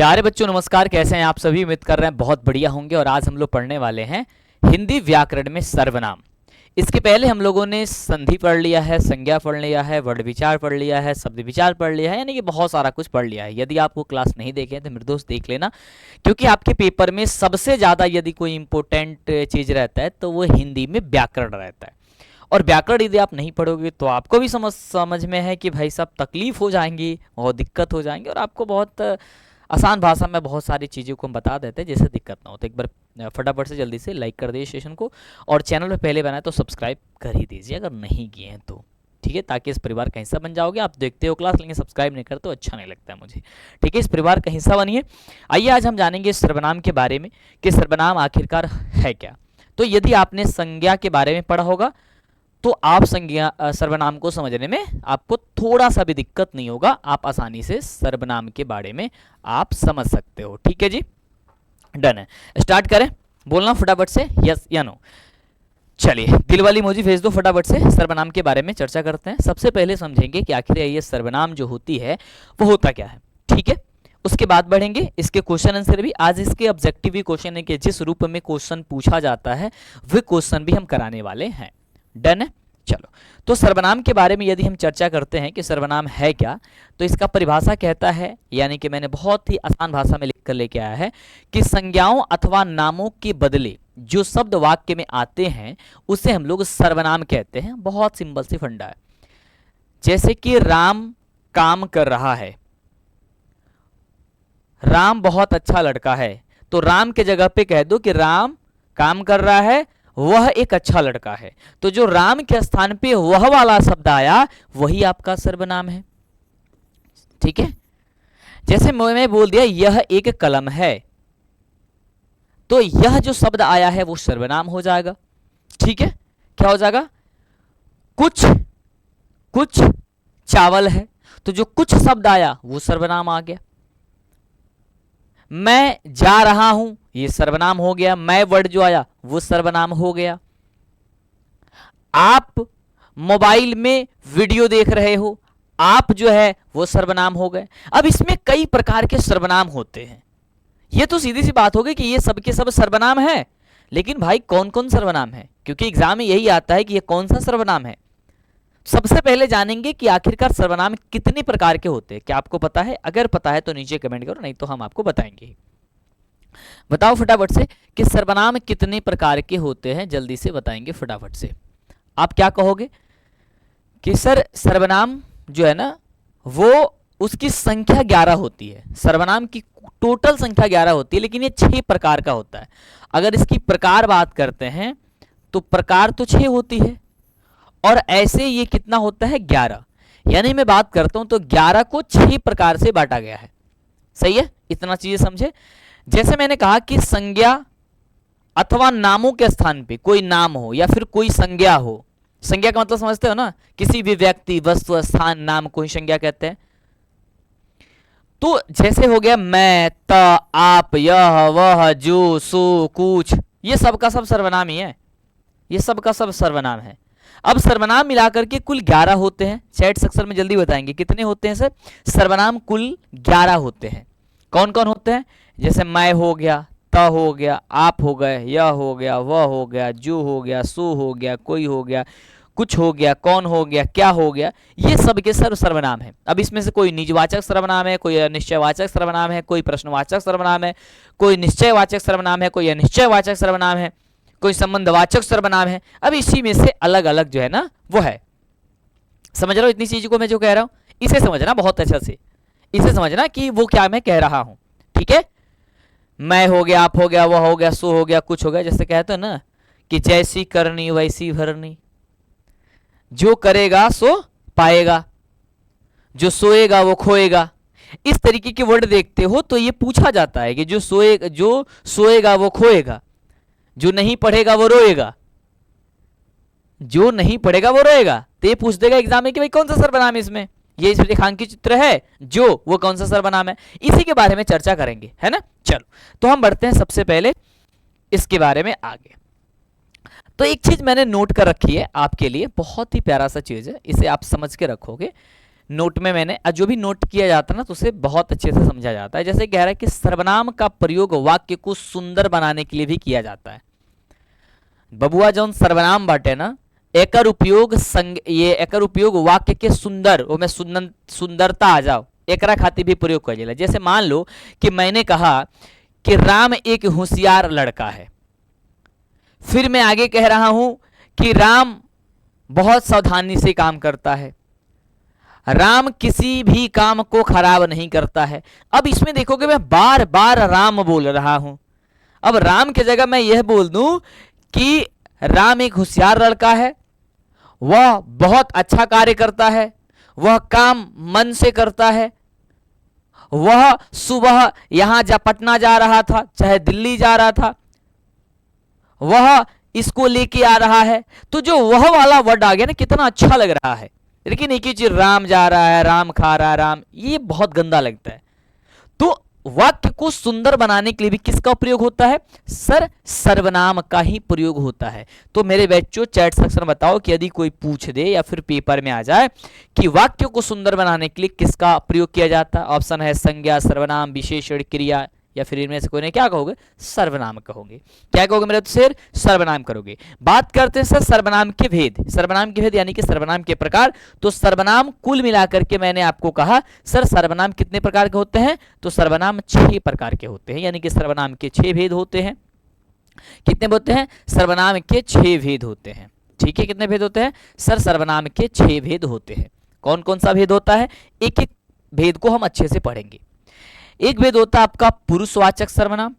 प्यारे बच्चों नमस्कार, कैसे हैं आप सभी। उम्मीद कर रहे हैं बहुत बढ़िया होंगे। और आज हम लोग पढ़ने वाले हैं हिंदी व्याकरण में सर्वनाम। इसके पहले हम लोगों ने संधि पढ़ लिया है, संज्ञा पढ़ लिया है, वर्ण विचार पढ़ लिया है, शब्द विचार पढ़ लिया है, यानी कि बहुत सारा कुछ पढ़ लिया है। यदि आप वो क्लास नहीं देखे तो मेरे दोस्त देख लेना, क्योंकि आपके पेपर में सबसे ज़्यादा यदि कोई इंपॉर्टेंट चीज़ रहता है तो वो हिंदी में व्याकरण रहता है। और व्याकरण यदि आप नहीं पढ़ोगे तो आपको भी समझ में है कि भाई साहब तकलीफ हो जाएंगी, बहुत दिक्कत हो जाएंगी। और आपको बहुत आसान भाषा में बहुत सारी चीज़ों को हम बता देते हैं जिससे दिक्कत ना हो। तो एक बार फटाफट से जल्दी से लाइक कर दीजिए सेशन को, और चैनल पे पहले बनाए तो सब्सक्राइब कर ही दीजिए अगर नहीं किए हैं तो, ठीक है, ताकि इस परिवार का हिस्सा बन जाओगे। आप देखते हो क्लास लेकिन सब्सक्राइब नहीं करते तो अच्छा नहीं लगता है मुझे, ठीक है। इस परिवार का हिस्सा बनिए। आइए आज हम जानेंगे सर्वनाम के बारे में कि सर्वनाम आखिरकार है क्या। तो यदि आपने संज्ञा के बारे में पढ़ा होगा तो आप संज्ञा सर्वनाम को समझने में आपको थोड़ा सा भी दिक्कत नहीं होगा। आप आसानी से सर्वनाम के बारे में आप समझ सकते हो, ठीक है जी। डन है, स्टार्ट करें। बोलना फटाफट से यस या नो। चलिए दिल वाली इमोजी भेज दो फटाफट से। सर्वनाम के बारे में चर्चा करते हैं। सबसे पहले समझेंगे कि आखिर ये सर्वनाम जो होती है वो होता क्या है, ठीक है। उसके बाद बढ़ेंगे इसके क्वेश्चन आंसर भी। आज इसके ऑब्जेक्टिव भी क्वेश्चन है कि जिस रूप में क्वेश्चन पूछा जाता है वह क्वेश्चन भी हम कराने वाले हैं। डन है, चलो। तो सर्वनाम के बारे में यदि हम चर्चा करते हैं कि सर्वनाम है क्या, तो इसका परिभाषा कहता है, यानी कि मैंने बहुत ही आसान भाषा में लिखकर लेके आया है कि संज्ञाओं अथवा नामों के बदले जो शब्द वाक्य में आते हैं उसे हम लोग सर्वनाम कहते हैं। बहुत सिंपल सी फंडा है। जैसे कि राम काम कर रहा है, राम बहुत अच्छा लड़का है, तो राम के जगह पे कह दो कि राम काम कर रहा है, वह एक अच्छा लड़का है। तो जो राम के स्थान पे वह वाला शब्द आया वही आपका सर्वनाम है, ठीक है। जैसे मैं बोल दिया यह एक कलम है, तो यह जो शब्द आया है वो सर्वनाम हो जाएगा, ठीक है। क्या हो जाएगा? कुछ चावल है, तो जो कुछ शब्द आया वो सर्वनाम आ गया। मैं जा रहा हूं, ये सर्वनाम हो गया। मैं वर्ड जो आया वो सर्वनाम हो गया। आप मोबाइल में वीडियो देख रहे हो, आप जो है वो सर्वनाम हो गए। अब इसमें कई प्रकार के सर्वनाम होते हैं। ये तो सीधी सी बात हो गई कि ये सब के सब सर्वनाम है, लेकिन भाई कौन कौन सर्वनाम है, क्योंकि एग्जाम में यही आता है कि ये कौन सा सर्वनाम है। सबसे पहले जानेंगे कि आखिरकार सर्वनाम कितने प्रकार के होते हैं। क्या आपको पता है? अगर पता है तो नीचे कमेंट करो, नहीं तो हम आपको बताएंगे। बताओ फटाफट से कि सर्वनाम कितने प्रकार के होते हैं, जल्दी से बताएंगे फटाफट से। आप क्या कहोगे कि सर सर्वनाम जो है ना वो उसकी संख्या 11 होती है। सर्वनाम की टोटल संख्या 11 होती है, लेकिन ये 6 प्रकार का होता है। अगर इसकी प्रकार बात करते हैं तो प्रकार तो 6 होती है, और ऐसे ये कितना होता है? 11। यानी मैं बात करता हूं तो 11 को 6 प्रकार से बांटा गया है। सही है, इतना चीजें समझे। जैसे मैंने कहा कि संज्ञा अथवा नामों के स्थान पे कोई नाम हो या फिर कोई संज्ञा हो। संज्ञा का मतलब समझते हो ना, किसी भी व्यक्ति, वस्तु, स्थान, नाम को ही संज्ञा कहते हैं। तो जैसे हो गया मैं, त, आप, यह, वह, जो, सो, कुछ, ये सब का सब सर्वनाम ही है। ये सब का सब सर्वनाम है। अब सर्वनाम मिलाकर के कुल 11 होते हैं। चैट सेक्शन में जल्दी बताएंगे कितने होते हैं सर। सर्वनाम कुल 11 होते हैं। कौन कौन होते हैं? जैसे मैं हो गया, त हो गया, आप हो गए, यह हो गया, वह हो गया, जो हो गया, सो हो गया, कोई हो गया, कुछ हो गया, कौन हो गया, क्या हो गया, ये सब के सर्वनाम है। अब इसमें से कोई निजवाचक सर्वनाम है, कोई अनिश्चयवाचक सर्वनाम है, कोई प्रश्नवाचक सर्वनाम है, कोई निश्चयवाचक सर्वनाम है, कोई अनिश्चयवाचक सर्वनाम है, कोई संबंधवाचक सर्वनाम है। अब इसी में से अलग अलग जो है ना वो है। समझ रहे हो इतनी चीज को मैं जो कह रहा हूं? इसे समझना बहुत अच्छा से, इसे समझना कि वो क्या मैं कह रहा हूं, ठीक है। मैं हो गया, आप हो गया, वह हो गया, सो हो गया, कुछ हो गया। जैसे कहते हैं ना कि जैसी करनी वैसी भरनी, जो करेगा सो पाएगा, जो सोएगा वो खोएगा। इस तरीके के वर्ड देखते हो तो ये पूछा जाता है कि जो सोएगा वो खोएगा, जो नहीं पढ़ेगा वो रोएगा, जो नहीं पढ़ेगा वो रोएगा। तो ये पूछ देगा एग्जाम में कि भाई कौन सा सर्वनाम है इसमें। ये इस रेखांकित चित्र है जो, वो कौन सा सर्वनाम है। इसी के बारे में चर्चा करेंगे, है ना। चलो तो हम बढ़ते हैं सबसे पहले इसके बारे में आगे। तो एक चीज मैंने नोट कर रखी है आपके लिए, बहुत ही प्यारा सा चीज है, इसे आप समझ के रखोगे नोट में मैंने जो भी नोट किया जाता है ना तो उसे बहुत अच्छे से समझा जाता है। जैसे कह रहा है कि सर्वनाम का प्रयोग वाक्य को सुंदर बनाने के लिए भी किया जाता है। बबुआ जौन सर्वनाम बाटे ना एकर उपयोग एकर उपयोग वाक्य के सुंदर वो में सुंदरता आ जाओ एकरा खातिर भी प्रयोग कर जाला। जैसे मान लो कि मैंने कहा कि राम एक होशियार लड़का है, फिर मैं आगे कह रहा हूं कि राम बहुत सावधानी से काम करता है, राम किसी भी काम को खराब नहीं करता है। अब इसमें देखोगे मैं बार बार राम बोल रहा हूं। अब राम की जगह मैं यह बोल दूं कि राम एक होशियार लड़का है, वह बहुत अच्छा कार्य करता है, वह काम मन से करता है, वह सुबह यहां पटना जा रहा था चाहे दिल्ली जा रहा था, वह इसको लेके आ रहा है। तो जो वह वाला वर्ड आ गया ना कितना अच्छा लग रहा है। लेकिन एक ही चीज राम जा रहा है, राम खा रहा है, राम, ये बहुत गंदा लगता है। तो वाक्य को सुंदर बनाने के लिए भी किसका प्रयोग होता है? सर सर्वनाम का ही प्रयोग होता है। तो मेरे बच्चों चैट सेक्शन में बताओ कि यदि कोई पूछ दे या फिर पेपर में आ जाए कि वाक्य को सुंदर बनाने के लिए किसका प्रयोग किया जाता है, ऑप्शन है संज्ञा, सर्वनाम, विशेषण, क्रिया, या फिर इनमें से कोई नहीं, क्या कहोगे? सर्वनाम कहोगे। क्या कहोगे मेरे सर? सर्वनाम करोगे। बात करते हैं सर सर्वनाम के भेद। सर्वनाम के भेद यानी कि सर्वनाम के प्रकार। तो सर्वनाम कुल मिलाकर के मैंने आपको कहा सर सर्वनाम कितने प्रकार के होते हैं? तो सर्वनाम 6 प्रकार के होते हैं, यानी कि सर्वनाम के 6 भेद होते हैं। कितने होते हैं? सर्वनाम के 6 भेद होते हैं। ठीक है, कितने भेद होते हैं सर? सर्वनाम के 6 भेद होते हैं। कौन कौन सा भेद होता है? एक एक भेद को हम अच्छे से पढ़ेंगे। एक भेद होता है आपका पुरुषवाचक सर्वनाम,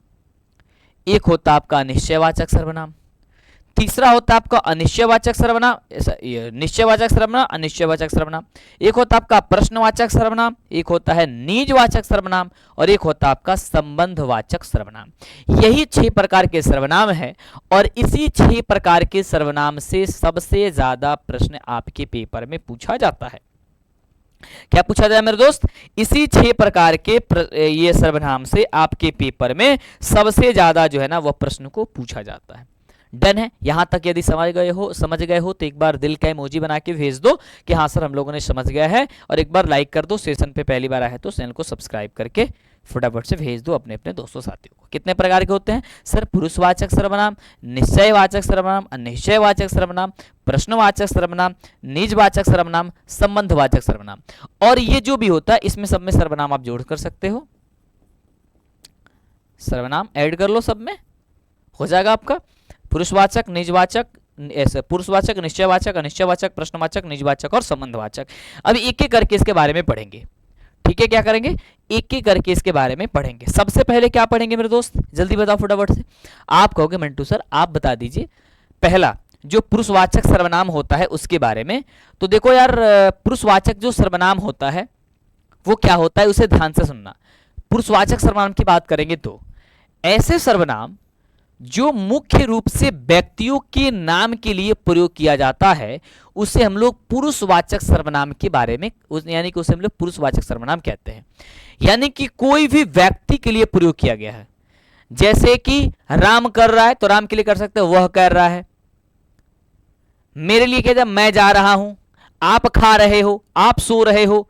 एक होता है आपका निश्चयवाचक सर्वनाम, तीसरा होता है आपका अनिश्चयवाचक सर्वनाम, निश्चयवाचक सर्वनाम, अनिश्चयवाचक सर्वनाम, एक होता है आपका प्रश्नवाचक सर्वनाम, एक होता है निजवाचक सर्वनाम और एक होता है आपका संबंधवाचक सर्वनाम। यही 6 प्रकार के सर्वनाम है और इसी 6 प्रकार के सर्वनाम से सबसे ज्यादा प्रश्न आपके पेपर में पूछा जाता है। क्या पूछा जाए मेरे दोस्त? इसी 6 प्रकार के ये सर्वनाम से आपके पेपर में सबसे ज्यादा जो है ना वह प्रश्न को पूछा जाता है। डन है? यहां तक यदि समझ गए हो तो एक बार दिल का इमोजी बना के भेज दो कि हाँ सर हम लोगों ने समझ गया है, और एक बार लाइक कर दो। सेशन पे पहली बार आया है तो चैनल को सब्सक्राइब करके फटाफट से भेज दो अपने अपने दोस्तों साथियों को। कितने प्रकार के होते हैं सर? पुरुषवाचक सर्वनाम, निश्चयवाचक सर्वनाम, अनिश्चयवाचक सर्वनाम, प्रश्नवाचक सर्वनाम, निजवाचक सर्वनाम, संबंधवाचक सर्वनाम। और ये जो भी होता है इसमें सब में सर्वनाम आप जोड़ कर सकते हो, सर्वनाम ऐड कर लो, सब में हो जाएगा आपका पुरुषवाचक, निजवाचक, ऐसे पुरुषवाचक, निश्चयवाचक, अनिश्चयवाचक, प्रश्नवाचक, निजवाचक और संबंधवाचक। अब एक एक करके इसके बारे में पढ़ेंगे। ठीक है, क्या करेंगे? एक एक करके इसके बारे में पढ़ेंगे। सबसे पहले क्या पढ़ेंगे मेरे दोस्त? जल्दी बताओ फटाफट से। आप कहोगे मंटू सर आप बता दीजिए। पहला जो पुरुषवाचक सर्वनाम होता है उसके बारे में। तो देखो यार, पुरुषवाचक जो सर्वनाम होता है वो क्या होता है उसे ध्यान से सुनना। पुरुषवाचक सर्वनाम की बात करेंगे तो ऐसे सर्वनाम जो मुख्य रूप से व्यक्तियों के नाम के लिए प्रयोग किया जाता है उसे हम लोग पुरुषवाचक सर्वनाम के बारे में यानी कि उसे हम लोग पुरुषवाचक सर्वनाम कहते हैं। यानी कि कोई भी व्यक्ति के लिए प्रयोग किया गया है। जैसे कि राम कर रहा है तो राम के लिए कर सकते हैं वह कर रहा है। मेरे लिए कहते हैं मैं जा रहा हूं, आप खा रहे हो, आप सो रहे हो,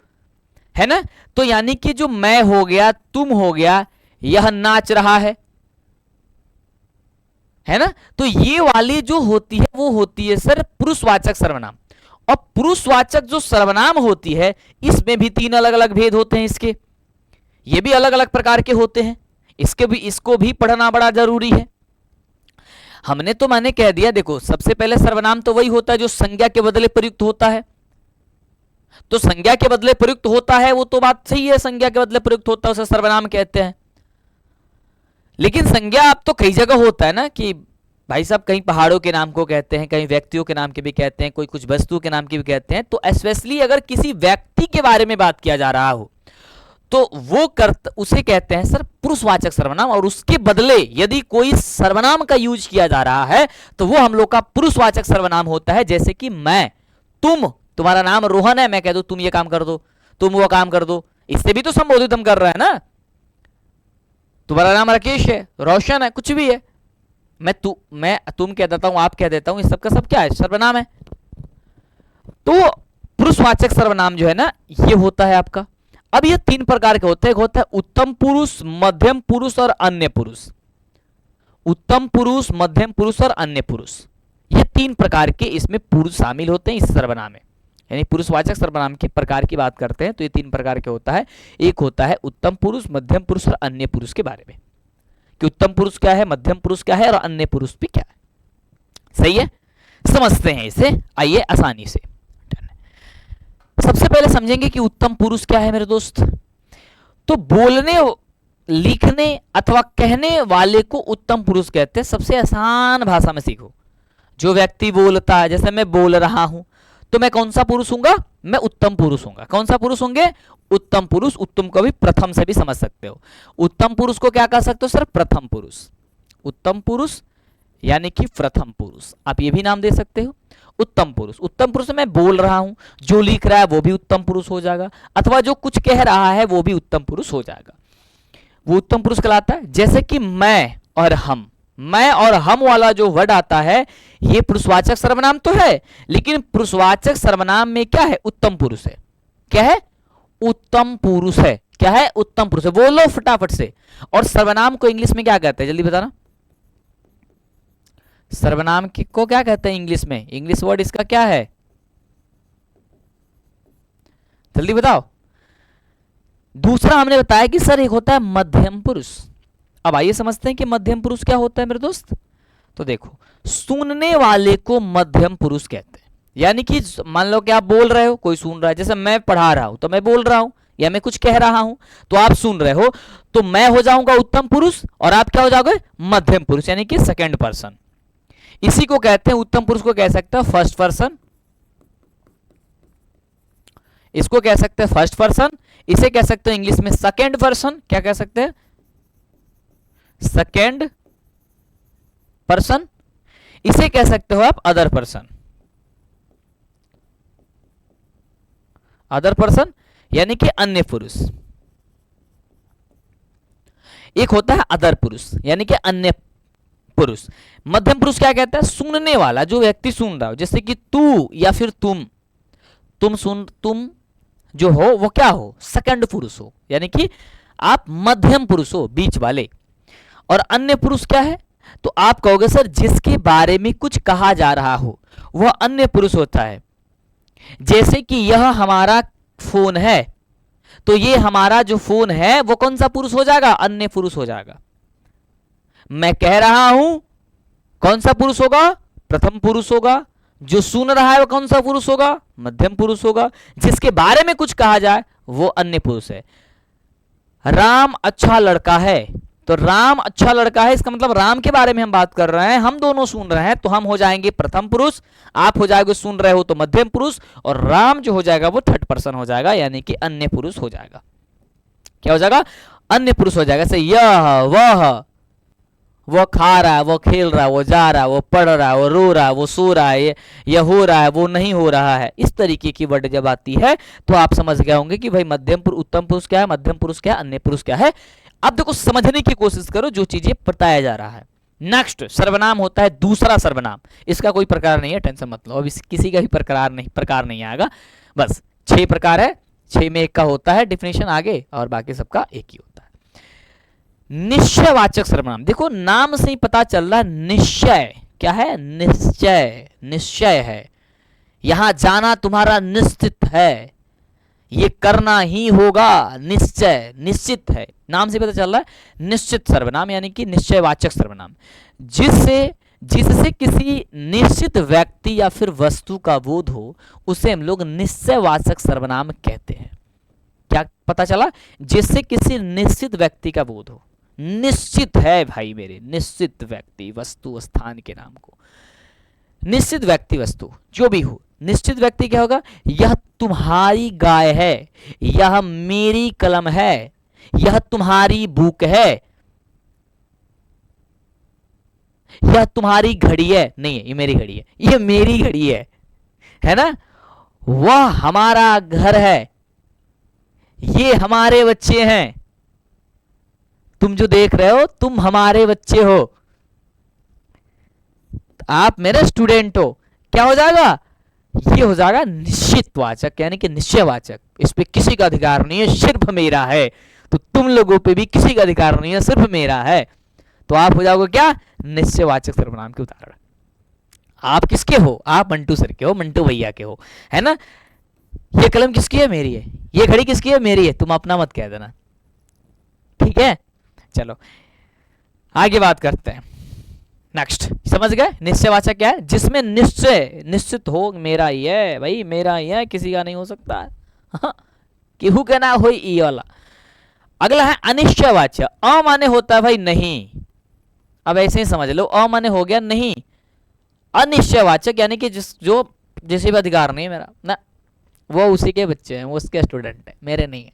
है ना। तो यानी कि जो मैं हो गया, तुम हो गया, यह नाच रहा है ना। तो ये वाली जो होती है वो होती है सर पुरुषवाचक सर्वनाम। और पुरुषवाचक जो सर्वनाम होती है इसमें भी 3 अलग अलग भेद होते हैं इसके, ये भी अलग अलग प्रकार के होते हैं। इसको भी पढ़ना बड़ा जरूरी है। हमने तो मैंने कह दिया, देखो सबसे पहले सर्वनाम तो वही होता है जो संज्ञा के बदले प्रयुक्त होता है। तो संज्ञा के बदले प्रयुक्त होता है वो तो बात सही है, संज्ञा के बदले प्रयुक्त होता है उसे सर्वनाम कहते हैं। लेकिन संज्ञा आप तो कई जगह होता है ना कि भाई साहब कहीं पहाड़ों के नाम को कहते हैं, कहीं व्यक्तियों के नाम के भी कहते हैं, कोई कुछ वस्तु के नाम के भी कहते हैं। तो स्पेशली अगर किसी व्यक्ति के बारे में बात किया जा रहा हो तो वो उसे कहते हैं सर पुरुषवाचक सर्वनाम। और उसके बदले यदि कोई सर्वनाम का यूज किया जा रहा है तो वो हम लोग का पुरुषवाचक सर्वनाम होता है। जैसे कि मैं, तुम, तुम्हारा नाम रोहन है, मैं कह दूं तुम ये काम कर दो, तुम वो काम कर दो, इससे भी तो संबोधित हम कर रहे हैं ना। तुम्हारा नाम राकेश है, रोशन है, कुछ भी है, मैं तुम कह देता हूं, आप कह देता हूं, इस सब का सब क्या है? सर्वनाम है। तो पुरुषवाचक सर्वनाम जो है ना ये होता है आपका। अब ये तीन प्रकार के होते हैं, एक होता है उत्तम पुरुष, मध्यम पुरुष और अन्य पुरुष। उत्तम पुरुष, मध्यम पुरुष और अन्य पुरुष, ये तीन प्रकार के इसमें पुरुष शामिल होते हैं इस सर्वनाम में। यानी पुरुषवाचक सर्वनाम के प्रकार की बात करते हैं तो ये तीन प्रकार के होता है। एक होता है उत्तम पुरुष, मध्यम पुरुष और अन्य पुरुष के बारे में, कि उत्तम पुरुष क्या है, मध्यम पुरुष क्या है और अन्य पुरुष भी क्या है। सही है, समझते हैं इसे, आइए आसानी से। सबसे पहले समझेंगे कि उत्तम पुरुष क्या है मेरे दोस्त। तो बोलने, लिखने अथवा कहने वाले को उत्तम पुरुष कहते हैं। सबसे आसान भाषा में सीखो। जो व्यक्ति बोलता है, जैसे मैं बोल रहा हूं, तो मैं कौन सा पुरुष हूंगा, मैं उत्तम पुरुष हूंगा। कौन सा पुरुष होंगे, उत्तम पुरुष। उत्तम को भी प्रथम से भी समझ सकते हो। उत्तम पुरुष को क्या कह सकते हो सर, प्रथम पुरुष। उत्तम पुरुष यानी कि प्रथम पुरुष, आप ये भी नाम दे सकते हो उत्तम पुरुष। उत्तम पुरुष मैं बोल रहा हूं, जो लिख रहा है वो भी उत्तम पुरुष हो जाएगा, अथवा जो कुछ कह रहा है वो भी उत्तम पुरुष हो जाएगा, वो उत्तम पुरुष कहलाता है। जैसे कि मैं और हम, मैं और हम वाला जो वर्ड आता है ये पुरुषवाचक सर्वनाम तो है, लेकिन पुरुषवाचक सर्वनाम में क्या है, उत्तम पुरुष है। क्या है, उत्तम पुरुष है। क्या है, उत्तम पुरुष है। बोलो फटाफट से। और सर्वनाम को इंग्लिश में क्या कहते हैं, जल्दी बताना। सर्वनाम को क्या कहते हैं इंग्लिश में, इंग्लिश वर्ड इसका क्या है, जल्दी बताओ। दूसरा हमने बताया कि सर एक होता है मध्यम पुरुष। अब आइए समझते हैं कि मध्यम पुरुष क्या होता है मेरे दोस्त। तो देखो, सुनने वाले को मध्यम पुरुष कहते हैं। यानी कि मान लो कि आप बोल रहे हो, कोई सुन रहा है, जैसे मैं पढ़ा रहा हूं तो मैं बोल रहा हूं या मैं कुछ कह रहा हूं तो आप सुन रहे हो, तो मैं हो जाऊंगा उत्तम पुरुष और आप क्या हो जाओगे, मध्यम पुरुष, यानी कि सेकंड पर्सन। इसी को कहते हैं, उत्तम पुरुष को कह सकते हैं फर्स्ट पर्सन, इसको कह सकते हैं फर्स्ट पर्सन, इसे कह सकते हैं इंग्लिश में सेकंड पर्सन। क्या कह सकते हैं, सेकंड पर्सन। इसे कह सकते हो आप अदर पर्सन, अदर पर्सन यानी कि अन्य पुरुष। एक होता है अदर पुरुष यानी कि अन्य पुरुष। मध्यम पुरुष क्या कहता है, सुनने वाला, जो व्यक्ति सुन रहा हो, जैसे कि तू या फिर तुम तुम जो हो वो क्या हो, सेकंड पुरुष हो, यानी कि आप मध्यम पुरुष हो, बीच वाले। और अन्य पुरुष क्या है, तो आप कहोगे सर जिसके बारे में कुछ कहा जा रहा हो वह अन्य पुरुष होता है। जैसे कि यह हमारा फोन है, तो ये हमारा जो फोन है वो कौन सा पुरुष हो जाएगा, अन्य पुरुष हो जाएगा। मैं कह रहा हूं, कौन सा पुरुष होगा, प्रथम पुरुष होगा। जो सुन रहा है वो कौन सा पुरुष होगा, मध्यम पुरुष होगा। जिसके बारे में कुछ कहा जाए वो अन्य पुरुष है। राम अच्छा लड़का है, तो राम अच्छा लड़का है, इसका मतलब राम के बारे में हम बात कर रहे हैं, हम दोनों सुन रहे हैं, तो हम हो जाएंगे प्रथम पुरुष, आप हो जाएंगे सुन रहे हो तो मध्यम पुरुष, और राम जो हो जाएगा वो थर्ड पर्सन हो जाएगा, यानी कि अन्य पुरुष हो जाएगा। क्या हो जाएगा, अन्य पुरुष हो जाएगा। जैसे यह, वह, वो खा रहा है, वो खेल रहा है, वो जा रहा है, वो पढ़ रहा है, वो रो रहा है, वो सो रहा है, यह हो रहा है, वो नहीं हो रहा है। इस तरीके की वर्ड जब आती है तो आप समझ गए होंगे कि भाई मध्यम पुरुष, उत्तम पुरुष क्या है, मध्यम पुरुष क्या है, अन्य पुरुष क्या है। अब देखो समझने की कोशिश करो जो चीजें बताया जा रहा है। नेक्स्ट सर्वनाम होता है दूसरा सर्वनाम। इसका कोई प्रकार नहीं है, टेंशन मत लो, अब किसी का भी प्रकार नहीं आएगा। बस 6 प्रकार है, 6 में एक का होता है डिफिनेशन आगे, और बाकी सबका एक ही होता है। निश्चयवाचक सर्वनाम, देखो नाम से ही पता चल रहा है निश्चय क्या है, निश्चय, निश्चय है। यहां जाना तुम्हारा निश्चित है, ये करना ही होगा, निश्चय, निश्चित है, नाम से पता चल रहा है। निश्चित सर्वनाम यानी कि निश्चयवाचक सर्वनाम, जिससे किसी निश्चित व्यक्ति या फिर वस्तु का बोध हो, उसे हम लोग निश्चयवाचक सर्वनाम कहते हैं। क्या पता चला, जिससे किसी निश्चित व्यक्ति का बोध हो। निश्चित है भाई मेरे, निश्चित व्यक्ति, वस्तु, स्थान के नाम को निश्चित व्यक्ति, वस्तु जो भी हो। निश्चित व्यक्ति क्या होगा, यह तुम्हारी गाय है, यह मेरी कलम है, यह तुम्हारी बुक है, यह तुम्हारी घड़ी है, नहीं ये मेरी घड़ी है, यह मेरी घड़ी है ना। वह हमारा घर है, ये हमारे बच्चे हैं, तुम जो देख रहे हो तुम हमारे बच्चे हो, आप मेरे स्टूडेंट हो। क्या हो जाएगा, ये हो जाएगा निश्चितवाचक, यानी कि निश्चयवाचक। इस पे किसी का अधिकार नहीं है, सिर्फ मेरा है। तो तुम लोगों पे भी किसी का अधिकार नहीं है, सिर्फ मेरा है। तो आप हो जाओगे क्या, निश्चयवाचक सर्वनाम के उदाहरण। आप किसके हो, आप मंटू सर के हो, मंटू भैया के हो, है ना। ये कलम किसकी है, मेरी है। ये घड़ी किसकी है, मेरी है। तुम अपना मत कह देना, ठीक है। चलो आगे बात करते हैं। नेक्स्ट, समझ गए निश्चयवाचक क्या है, जिसमें निश्चय निश्चित हो, मेरा ही है भाई, मेरा ही है, किसी का नहीं हो सकता है। हाँ, केहू के ना हो ई वाला। अगला है अनिश्चयवाचक। अ माने होता है भाई नहीं, अब ऐसे ही समझ लो, अ माने हो गया नहीं। अनिश्चयवाचक यानी कि जिसे भी अधिकार नहीं है मेरा ना, वो उसी के बच्चे हैं, वो उसके स्टूडेंट है, मेरे नहीं है।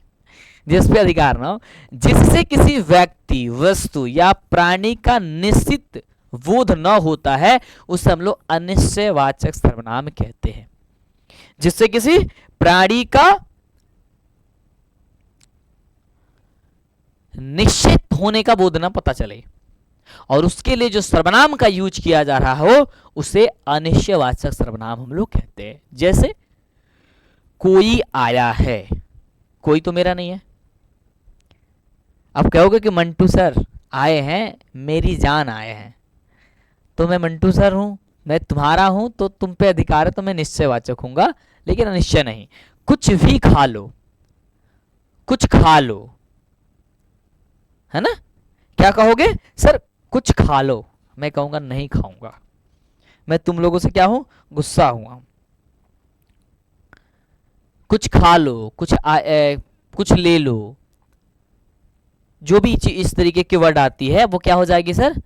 जिस पे अधिकार ना हो, जिससे किसी व्यक्ति, वस्तु या प्राणी का निश्चित बोध न होता है, उसे हम लोग अनिश्चयवाचक सर्वनाम कहते हैं। जिससे किसी प्राणी का निश्चित होने का बोध न पता चले, और उसके लिए जो सर्वनाम का यूज किया जा रहा हो, उसे अनिश्चयवाचक सर्वनाम हम लोग कहते हैं। जैसे कोई आया है, कोई तो मेरा नहीं है। अब कहोगे कि मंटू सर आए हैं, मेरी जान आए हैं, तो मैं मंटू सर हूं, मैं तुम्हारा हूं, तो तुम पे अधिकार है, तो मैं निश्चयवाचक हूंगा, लेकिन अनिश्चय नहीं। कुछ भी खा लो, कुछ खा लो, है ना। क्या कहोगे, सर कुछ खा लो, मैं कहूंगा नहीं खाऊंगा। मैं तुम लोगों से क्या हूं, गुस्सा हुआ। कुछ खा लो, कुछ ले लो, जो भी इस तरीके की वर्ड आती है, वो क्या हो जाएगी सर,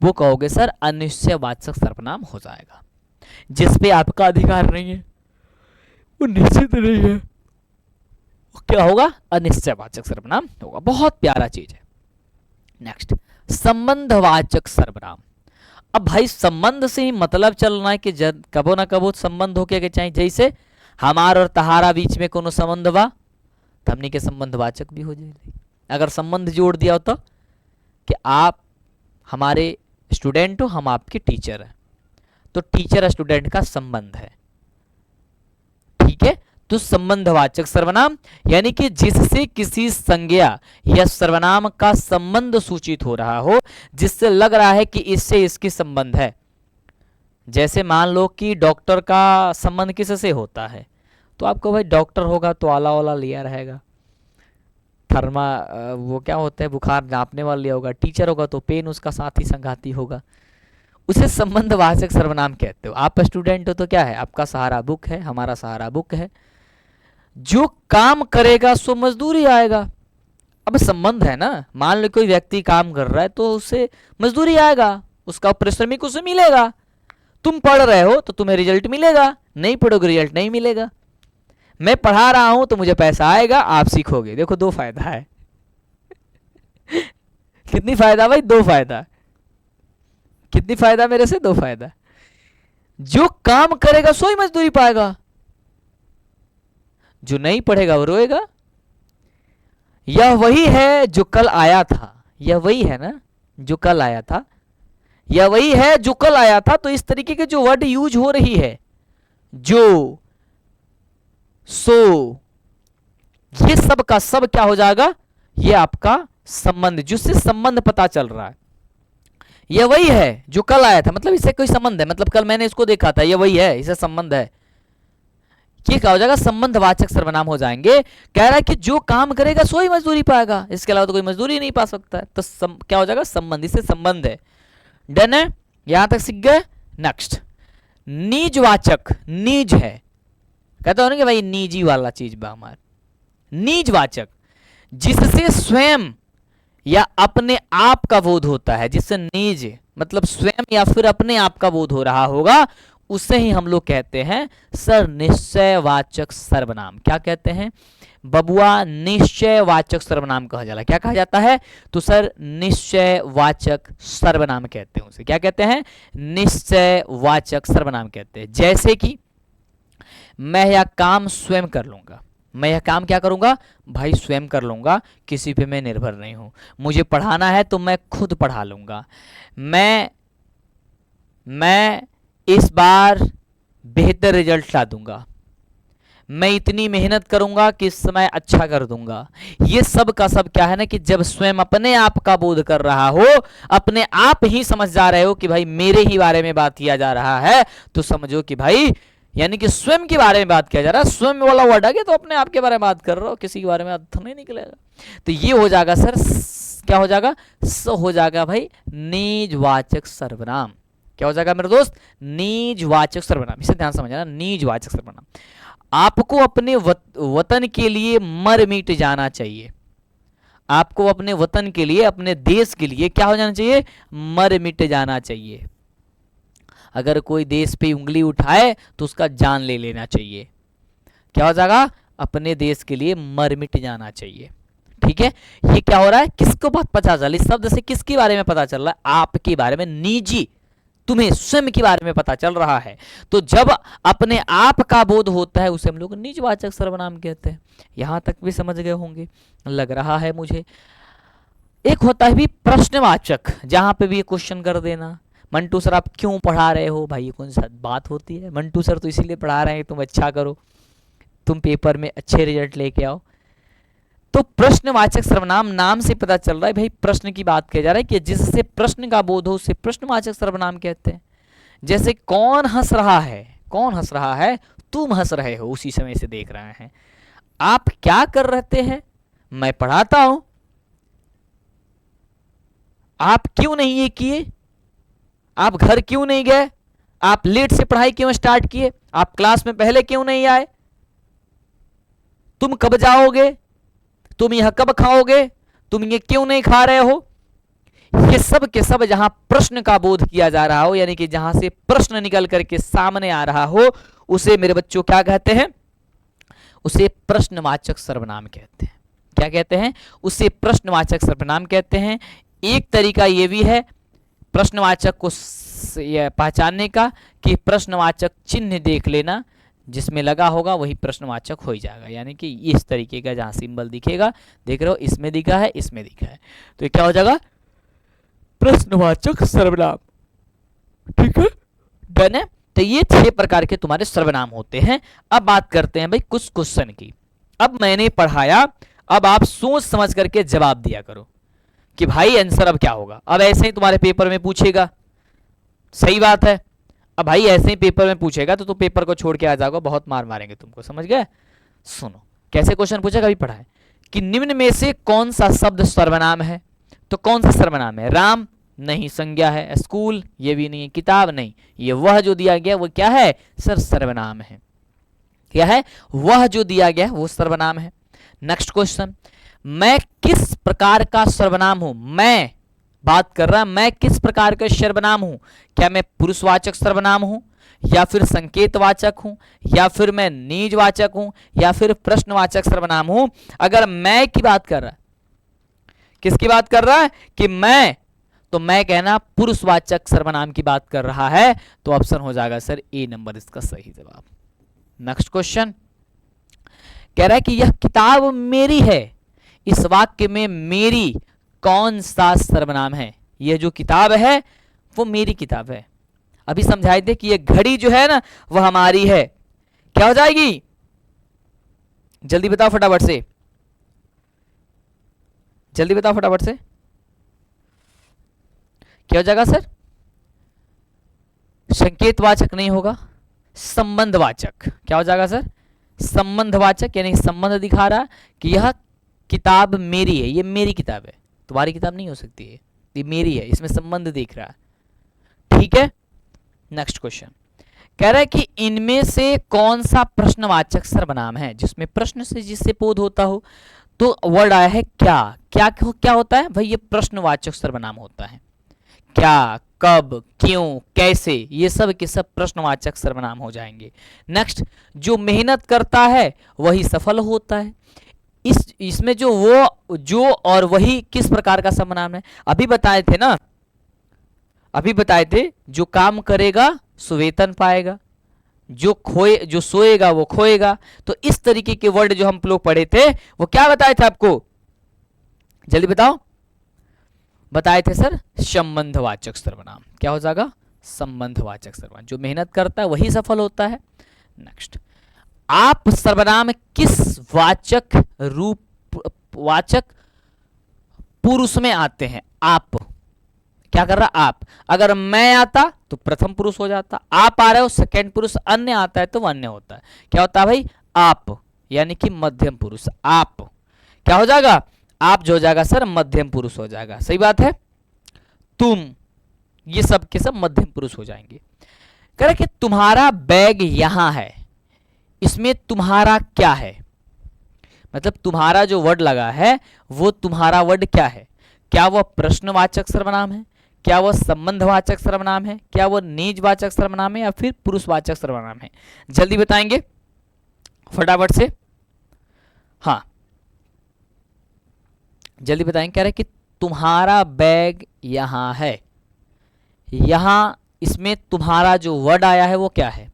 वो कहोगे सर अनिश्चयवाचक सर्वनाम हो जाएगा। जिस पे आपका अधिकार नहीं है, वो निश्चित नहीं है, वो क्या होगा, अनिश्चयवाचक सर्वनाम होगा। बहुत प्यारा चीज है। नेक्स्ट, संबंधवाचक सर्वनाम। अब भाई संबंध से ही मतलब चलना है कि कबो ना कबो संबंध हो के चाहिए। जैसे हमार और तहारा बीच में कोनो संबंध बा, तो हमने के संबंधवाचक भी हो जाएगी। अगर संबंध जोड़ दिया हो तो कि आप हमारे स्टूडेंट हो, हम आपके टीचर हैं, तो टीचर स्टूडेंट का संबंध है, ठीक है। तो संबंधवाचक सर्वनाम यानी कि जिससे किसी संज्ञा या सर्वनाम का संबंध सूचित हो रहा हो, जिससे लग रहा है कि इससे इसकी संबंध है। जैसे मान लो कि डॉक्टर का संबंध किससे होता है, तो आपको भाई डॉक्टर होगा तो आला वाला लिया रहेगा, थर्मा वो क्या होता है, बुखार नापने वाला लिया होगा। टीचर होगा तो पेन उसका साथी संगाती होगा। उसे संबंधवाचक सर्वनाम कहते हो। आप स्टूडेंट हो तो क्या है, आपका सहारा बुक है, हमारा सहारा बुक है। जो काम करेगा सो मजदूरी आएगा। अब संबंध है ना, मान लो कोई व्यक्ति काम कर रहा है तो उससे मजदूरी आएगा, उसका पारिश्रमिक उसे मिलेगा। तुम पढ़ रहे हो तो तुम्हें रिजल्ट मिलेगा, नहीं पढ़ोगे रिजल्ट नहीं मिलेगा। मैं पढ़ा रहा हूं तो मुझे पैसा आएगा, आप सीखोगे। देखो दो फायदा है। कितनी फायदा भाई, दो फायदा। कितनी फायदा मेरे से, दो फायदा। जो काम करेगा सो ही मजदूरी पाएगा, जो नहीं पढ़ेगा वो रोएगा। यह वही है जो कल आया था, यह वही है ना जो कल आया था, यह वही है जो कल आया था। तो इस तरीके के जो वर्ड यूज हो रही है, जो, सो, ये सब का सब क्या हो जाएगा, ये आपका संबंध, जिससे संबंध पता चल रहा है। यह वही है जो कल आया था, मतलब इससे कोई संबंध है, मतलब कल मैंने इसको देखा था, यह वही है, इससे संबंध है। ये क्या हो जाएगा, संबंधवाचक सर्वनाम हो जाएंगे। कह रहा है कि जो काम करेगा सो ही मजदूरी पाएगा, इसके अलावा तो कोई मजदूरी नहीं पा सकता है। तो क्या हो जाएगा, संबंध, इससे संबंध है। डन है, यहां तक सीख गए। नेक्स्ट, निजवाचक। निज है, कहते हो ना कि भाई निजी वाला चीज बा हमार। निजवाचक, जिससे स्वयं या अपने आप का बोध होता है, जिससे निज मतलब स्वयं या फिर अपने आप का बोध हो रहा होगा, उसे ही हम लोग कहते हैं सर निश्चयवाचक सर्वनाम। क्या कहते हैं बबुआ, निश्चयवाचक सर्वनाम कहा जाला। क्या कहा जाता है, तो सर निश्चयवाचक सर्वनाम कहते हैं उसे। क्या कहते हैं, निश्चयवाचक सर्वनाम कहते हैं। जैसे कि मैं यह काम स्वयं कर लूंगा, मैं यह काम क्या करूंगा भाई, स्वयं कर लूंगा, किसी पे मैं निर्भर नहीं हूं। मुझे पढ़ाना है तो मैं खुद पढ़ा लूंगा। मैं इस बार बेहतर रिजल्ट ला दूंगा, मैं इतनी मेहनत करूंगा कि इस समय अच्छा कर दूंगा। ये सब का सब क्या है ना कि जब स्वयं अपने आप का बोध कर रहा हो, अपने आप ही समझ जा रहे हो कि भाई मेरे ही बारे में बात किया जा रहा है, तो समझो कि भाई यानी कि स्वयं के बारे में बात किया जा रहा है। स्वयं वाला वर्ड आ गया तो अपने आप के बारे में बात कर रहा हो, किसी के बारे में अर्थ नहीं निकलेगा। तो ये हो जाएगा सर, क्या हो जाएगा, हो जाएगा भाई निजवाचक सर्वनाम। क्या हो जाएगा मेरे दोस्त, निजवाचक सर्वनाम। इसे ध्यान समझना, निजवाचक सर्वनाम। आपको अपने वतन के लिए मर मिट जाना चाहिए, आपको अपने वतन के लिए, अपने देश के लिए क्या हो जाना चाहिए, मर मिट जाना चाहिए। अगर कोई देश पे उंगली उठाए तो उसका जान ले लेना चाहिए। क्या हो जाएगा, अपने देश के लिए मर मिट जाना चाहिए। ठीक है, ये क्या हो रहा है, किसको बात पता चल रहा है, इस शब्द से किसके बारे में पता चल रहा है, आपके बारे में, निजी, तुम्हें स्वयं के बारे में पता चल रहा है। तो जब अपने आप का बोध होता है उसे हम लोग निजवाचक सर्वनाम कहते हैं। यहां तक भी समझ गए होंगे लग रहा है मुझे। एक होता है भी प्रश्नवाचक, जहां पे भी क्वेश्चन कर देना, मंटू सर आप क्यों पढ़ा रहे हो, भाई ये कौन सा बात होती है, मंटू सर तो इसीलिए पढ़ा रहे हैं तुम अच्छा करो, तुम पेपर में अच्छे रिजल्ट लेके आओ। तो प्रश्नवाचक सर्वनाम नाम से पता चल रहा है भाई प्रश्न की बात किया जा रहा है कि जिससे प्रश्न का बोध हो उसे प्रश्नवाचक सर्वनाम कहते हैं। जैसे कौन हंस रहा है, कौन हंस रहा है, तुम हंस रहे हो, उसी समय से देख रहे हैं। आप क्या कर रहे हैं, मैं पढ़ाता हूं। आप क्यों नहीं ये किए, आप घर क्यों नहीं गए, आप लेट से पढ़ाई क्यों स्टार्ट किए, आप क्लास में पहले क्यों नहीं आए, तुम कब जाओगे, तुम यह कब खाओगे, तुम ये क्यों नहीं खा रहे हो। ये सब के सब जहां प्रश्न का बोध किया जा रहा हो, यानी कि जहां से प्रश्न निकल करके सामने आ रहा हो, उसे मेरे बच्चों क्या कहते हैं, उसे प्रश्नवाचक सर्वनाम कहते हैं। क्या कहते हैं, उसे प्रश्नवाचक सर्वनाम कहते हैं। एक तरीका यह भी है प्रश्नवाचक को पहचानने का कि प्रश्नवाचक चिन्ह देख लेना, जिसमें लगा होगा वही प्रश्नवाचक हो ही जाएगा। यानी कि इस तरीके का जहां सिंबल दिखेगा, देख रहे हो इसमें दिखा है, इसमें दिखा है, तो ये क्या हो जाएगा, प्रश्नवाचक सर्वनाम। ठीक है, डन है। तो ये 6 प्रकार के तुम्हारे सर्वनाम होते हैं। अब बात करते हैं भाई कुछ क्वेश्चन की। अब मैंने पढ़ाया, अब आप सोच समझ करके जवाब दिया करो कि भाई आंसर अब क्या होगा। अब ऐसे ही तुम्हारे पेपर में पूछेगा, सही बात है, अब भाई ऐसे ही पेपर में पूछेगा तो पेपर को छोड़ के आ जाओगे, बहुत मार मारेंगे तुमको, समझ गए। सुनो कैसे क्वेश्चन पूछेगा, अभी पढ़ा है कि निम्न में से कौन सा शब्द सर्वनाम है, तो कौन सा सर्वनाम है, राम नहीं, संज्ञा है, स्कूल ये भी नहीं, किताब नहीं, ये वह जो दिया गया वो क्या है सर, सर्वनाम है। क्या है, वह जो दिया गया वो सर्वनाम है। नेक्स्ट क्वेश्चन, मैं किस प्रकार का सर्वनाम हूं, मैं बात कर रहा, मैं किस प्रकार का सर्वनाम हूं, क्या मैं पुरुषवाचक सर्वनाम हूं, या फिर संकेतवाचक हूं, या फिर मैं निजवाचक हूं, या फिर प्रश्नवाचक सर्वनाम हूं। अगर मैं की बात कर रहा है, किसकी बात कर रहा है कि मैं, तो मैं कहना पुरुषवाचक सर्वनाम की बात कर रहा है, तो ऑप्शन हो जाएगा सर ए नंबर इसका सही जवाब। नेक्स्ट क्वेश्चन कह रहा है कि यह किताब मेरी है, इस वाक्य में मेरी कौन सा सर्वनाम है, यह जो किताब है वो मेरी किताब है। अभी समझाए थे कि यह घड़ी जो है ना वह हमारी है, क्या हो जाएगी, जल्दी बताओ फटाफट से, जल्दी बताओ फटाफट से, क्या हो जाएगा सर, संकेतवाचक नहीं होगा, संबंधवाचक। क्या हो जाएगा सर, संबंधवाचक, यानी संबंध दिखा रहा कि यह किताब मेरी है, ये मेरी किताब है, तुम्हारी किताब नहीं हो सकती है, ये मेरी है, इसमें संबंध दिख रहा है। ठीक है, नेक्स्ट क्वेश्चन कह रहा है कि इनमें से कौन सा प्रश्नवाचक सर्वनाम है, जिसमें प्रश्न से जिससे बोध होता हो। तो वर्ड आया है क्या, क्या क्या होता है भाई, ये प्रश्नवाचक सर्वनाम होता है। क्या, कब, क्यों, कैसे, ये सब के सब प्रश्नवाचक सर्वनाम हो जाएंगे। नेक्स्ट, जो मेहनत करता है वही सफल होता है। इसमें जो वो, जो और वही किस प्रकार का सर्वनाम है, अभी बताए थे ना, अभी बताए थे, जो काम करेगा सो वेतन पाएगा, जो सोएगा वो खोएगा। तो इस तरीके के वर्ड जो हम लोग पढ़े थे वो क्या बताए थे आपको, जल्दी बताओ, बताए थे सर संबंधवाचक सर्वनाम। क्या हो जाएगा, संबंधवाचक सर्वनाम। जो मेहनत करता है वही सफल होता है। नेक्स्ट, आप सर्वनाम किस वाचक रूप वाचक पुरुष में आते हैं? आप क्या कर रहा? आप। अगर मैं आता तो प्रथम पुरुष हो जाता, आप आ रहे हो सेकंड पुरुष, अन्य आता है तो अन्य होता है। क्या होता है भाई? आप, यानी कि मध्यम पुरुष। आप क्या हो जाएगा? आप जो हो जाएगा सर मध्यम पुरुष हो जाएगा। सही बात है। तुम, ये सब के सब मध्यम पुरुष हो जाएंगे। कह रहे कि तुम्हारा बैग यहां है, इसमें तुम्हारा क्या है? मतलब तुम्हारा जो वर्ड लगा है वो तुम्हारा वर्ड क्या है? क्या वह प्रश्नवाचक सर्वनाम है, क्या वह संबंधवाचक सर्वनाम है, क्या वह निजवाचक सर्वनाम है, या फिर पुरुषवाचक सर्वनाम है? जल्दी बताएंगे फटाफट से। हाँ जल्दी बताएंगे। कह रहे कि तुम्हारा बैग यहां है, यहां इसमें तुम्हारा जो वर्ड आया है वो क्या है?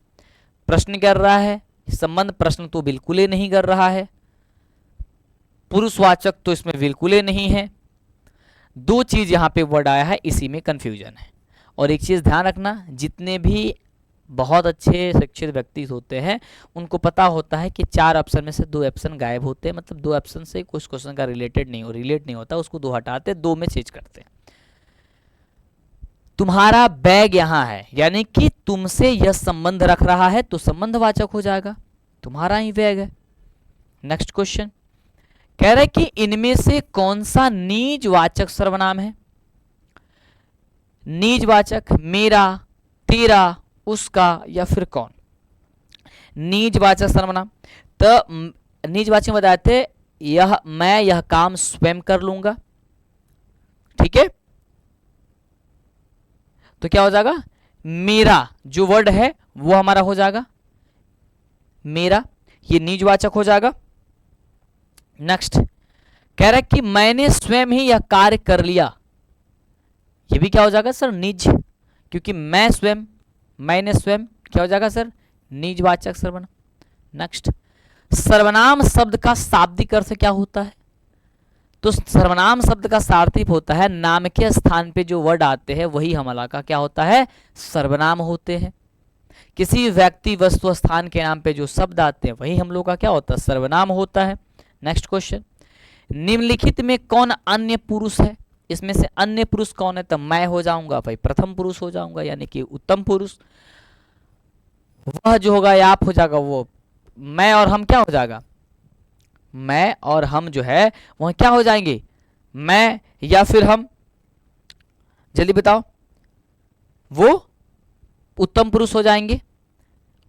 प्रश्न कर रहा है। संबंध प्रश्न तो बिल्कुल ही नहीं कर रहा है, पुरुषवाचक तो इसमें बिल्कुल ही नहीं है। दो चीज यहां पे वर्ड आया है, इसी में कंफ्यूजन है। और एक चीज ध्यान रखना, जितने भी बहुत अच्छे शिक्षित व्यक्ति होते हैं उनको पता होता है कि 4 ऑप्शन में से 2 ऑप्शन गायब होते हैं। मतलब 2 ऑप्शन से कुछ क्वेश्चन का रिलेट नहीं होता, उसको 2 हटाते, 2 में चेंज करते हैं। तुम्हारा बैग यहां है, यानी कि तुमसे यह संबंध रख रहा है तो संबंधवाचक हो जाएगा, तुम्हारा ही बैग है। नेक्स्ट क्वेश्चन कह रहे कि इनमें से कौन सा निजवाचक सर्वनाम है? निजवाचक मेरा, तेरा, उसका, या फिर कौन? निजवाचक सर्वनाम। तो निजवाचक में बताते यह, मैं यह काम स्वयं कर लूंगा। ठीक है, तो क्या हो जाएगा? मेरा जो वर्ड है वो हमारा हो जाएगा मेरा, ये निजवाचक हो जाएगा। नेक्स्ट कह रहा है कि मैंने स्वयं ही यह कार्य कर लिया, ये भी क्या हो जाएगा सर? निज, क्योंकि मैं स्वयं, मैंने स्वयं, क्या हो जाएगा सर? निजवाचक सर्वनाम। नेक्स्ट, सर्वनाम शब्द का शाब्दिक अर्थ क्या होता है? तो सर्वनाम शब्द का शाब्दिक होता है नाम के स्थान पे जो वर्ड आते हैं वही हमारा का क्या होता है? सर्वनाम होते हैं। किसी व्यक्ति वस्तु स्थान के नाम पे जो शब्द आते हैं वही हम लोग का क्या होता है? सर्वनाम होता है। नेक्स्ट क्वेश्चन, निम्नलिखित में कौन अन्य पुरुष है? इसमें से अन्य पुरुष कौन है? तो मैं हो जाऊंगा भाई, प्रथम पुरुष हो जाऊंगा, यानी कि उत्तम पुरुष। वह जो होगा या आप हो जाएगा, वो मैं और हम क्या हो जाएगा? मैं और हम जो है वह क्या हो जाएंगे? मैं या फिर हम, जल्दी बताओ। वो उत्तम पुरुष हो जाएंगे।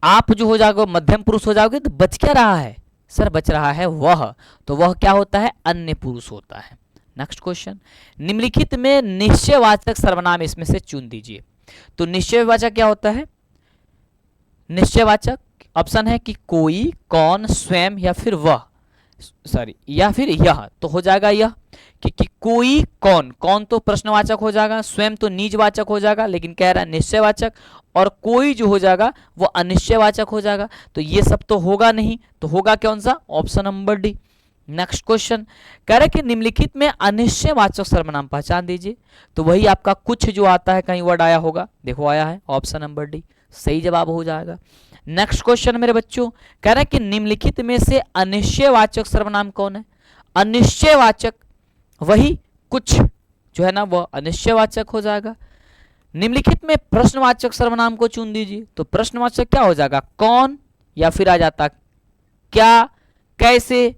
आप जो हो जाएगा मध्यम पुरुष हो जाओगे। तो बच क्या रहा है सर? बच रहा है वह, तो वह क्या होता है? अन्य पुरुष होता है। नेक्स्ट क्वेश्चन, निम्नलिखित में निश्चयवाचक सर्वनाम इसमें से चुन दीजिए। तो निश्चयवाचक क्या होता है? निश्चयवाचक ऑप्शन है कि कोई, कौन, स्वयं, या फिर वह, सॉरी, या फिर यह। तो हो जाएगा यह, क्योंकि कोई, कौन, कौन तो प्रश्नवाचक हो जाएगा, स्वयं तो निजवाचक हो जाएगा, लेकिन कह रहा है निश्चयवाचक, और कोई जो हो जाएगा वो अनिश्चयवाचक हो जाएगा। तो ये सब तो होगा नहीं, तो होगा कौन सा? Option number D. Next question कह रहे कि निम्नलिखित में अनिश्चयवाचक सर्वनाम पहचान दीजिए। तो वही आपका कुछ जो आता है, कहीं वर्ड आया होगा, देखो आया है, ऑप्शन नंबर डी सही जवाब हो जाएगा। नेक्स्ट क्वेश्चन मेरे बच्चों कह रहे हैं कि निम्नलिखित में से अनिश्चयवाचक सर्वनाम कौन है? अनिश्चयवाचक वही कुछ जो है ना वह अनिश्चयवाचक हो जाएगा। निम्नलिखित में प्रश्नवाचक सर्वनाम को चुन दीजिए। तो प्रश्नवाचक क्या हो जाएगा? कौन, या फिर आ जाता क्या, कैसे,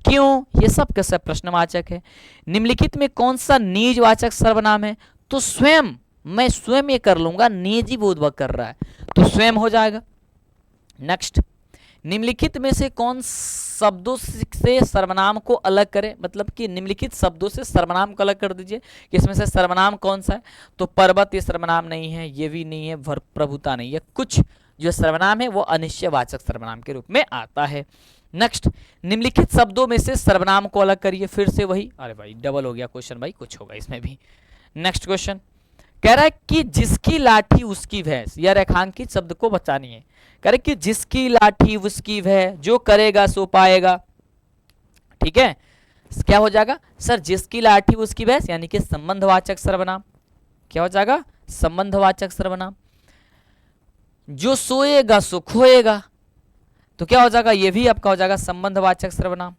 क्यों, ये सब कैसे प्रश्नवाचक है। निम्नलिखित में कौन सा निजवाचक सर्वनाम है? तो स्वयं, मैं स्वयं ये कर लूंगा, निजी बोधवक कर रहा है तो स्वयं हो जाएगा। नेक्स्ट, निम्नलिखित में से कौन शब्दों से सर्वनाम को अलग करें? मतलब कि निम्नलिखित शब्दों से सर्वनाम को अलग कर दीजिए कि इसमें से सर्वनाम कौन सा है? तो पर्वत ये सर्वनाम नहीं है, ये भी नहीं है, प्रभुता नहीं है। कुछ जो सर्वनाम है वो अनिश्चयवाचक सर्वनाम के रूप में आता है। नेक्स्ट, निम्नलिखित शब्दों में से सर्वनाम को अलग करिए। फिर से वही, अरे भाई डबल हो गया क्वेश्चन भाई, कुछ होगा इसमें भी। नेक्स्ट क्वेश्चन कह रहा है कि जिसकी लाठी उसकी भैंस, या रेखांकित शब्द को बचानी है। कह रहे कि जिसकी लाठी उसकी भैंस, जो करेगा सो पाएगा। ठीक है, क्या हो जाएगा सर? जिसकी लाठी उसकी भैंस, यानी कि संबंधवाचक सर्वनाम। क्या हो जाएगा? संबंधवाचक सर्वनाम। जो सोएगा सो खोएगा, तो क्या हो जाएगा, ये भी आपका हो जाएगा संबंधवाचक सर्वनाम।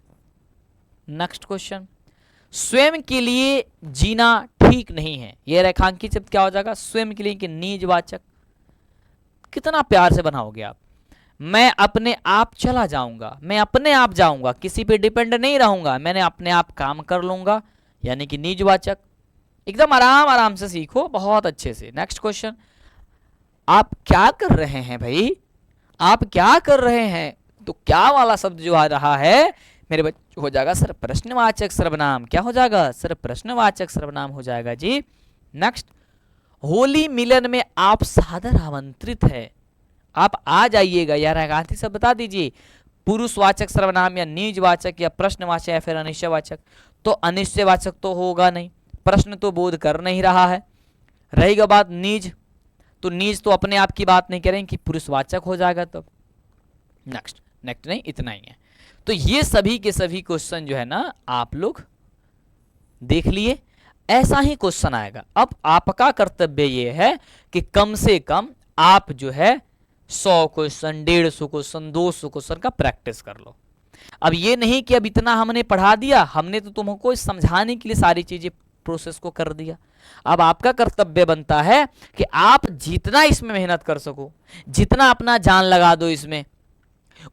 नेक्स्ट क्वेश्चन, स्वयं के लिए जीना ठीक नहीं है, ये रेखांकित शब्द क्या हो जाएगा, स्वयं के लिए कि निजवाचक। कितना प्यार से बनाओगे आप। मैं अपने आप चला जाऊंगा, मैं अपने आप जाऊंगा, किसी पे डिपेंड नहीं रहूंगा, मैंने अपने आप काम कर लूंगा, यानी कि निजवाचक। एकदम आराम आराम से सीखो, बहुत अच्छे से। नेक्स्ट क्वेश्चन, आप क्या कर रहे हैं भाई, आप क्या कर रहे हैं, तो क्या वाला शब्द जो आ रहा है मेरे बच्चों हो जाएगा सर प्रश्नवाचक सर्वनाम। क्या हो जाएगा सर, प्रश्नवाचक सर्वनाम हो जाएगा जी। नेक्स्ट, होली मिलन में आप सादर आमंत्रित है, आप आ जाइएगा यार, गांधी सब बता दीजिए, पुरुषवाचक सर्वनाम या निजवाचक या प्रश्नवाचक या फिर अनिश्चयवाचक। तो अनिश्चयवाचक तो होगा नहीं, प्रश्न तो बोध कर नहीं रहा है। रहेगा बात निज, तो निज तो अपने आप की बात नहीं करें कि पुरुषवाचक हो जाएगा। तो नेक्स्ट नहीं, इतना ही है। तो ये सभी के सभी क्वेश्चन जो है ना आप लोग देख लिए, ऐसा ही क्वेश्चन आएगा। अब आपका कर्तव्य ये है कि कम से कम आप जो है 100 क्वेश्चन, 150 क्वेश्चन, 200 क्वेश्चन का प्रैक्टिस कर लो। अब ये नहीं कि अब इतना हमने पढ़ा दिया, हमने तो तुमको समझाने के लिए सारी चीजें प्रोसेस को कर दिया। अब आपका कर्तव्य बनता है कि आप जितना इसमें मेहनत कर सको, जितना अपना जान लगा दो इसमें,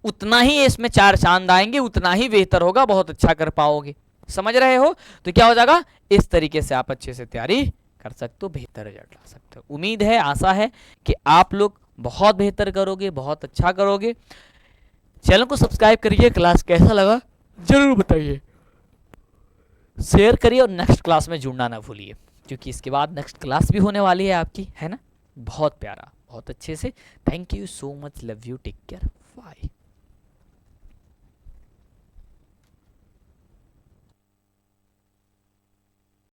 उतना ही इसमें 4 चांद आएंगे, उतना ही बेहतर होगा, बहुत अच्छा कर पाओगे। समझ रहे हो? तो क्या हो जाएगा, इस तरीके से आप अच्छे से तैयारी कर सकते हो, बेहतर रिजल्ट ला सकते हो। उम्मीद है, आशा है कि आप लोग बहुत बेहतर करोगे, बहुत अच्छा करोगे। चैनल को सब्सक्राइब करिए, क्लास कैसा लगा जरूर बताइए, शेयर करिए और नेक्स्ट क्लास में जुड़ना ना भूलिए, क्योंकि इसके बाद नेक्स्ट क्लास भी होने वाली है आपकी, है ना। बहुत प्यारा, बहुत अच्छे से। Thank you so much, love you, take care, bye.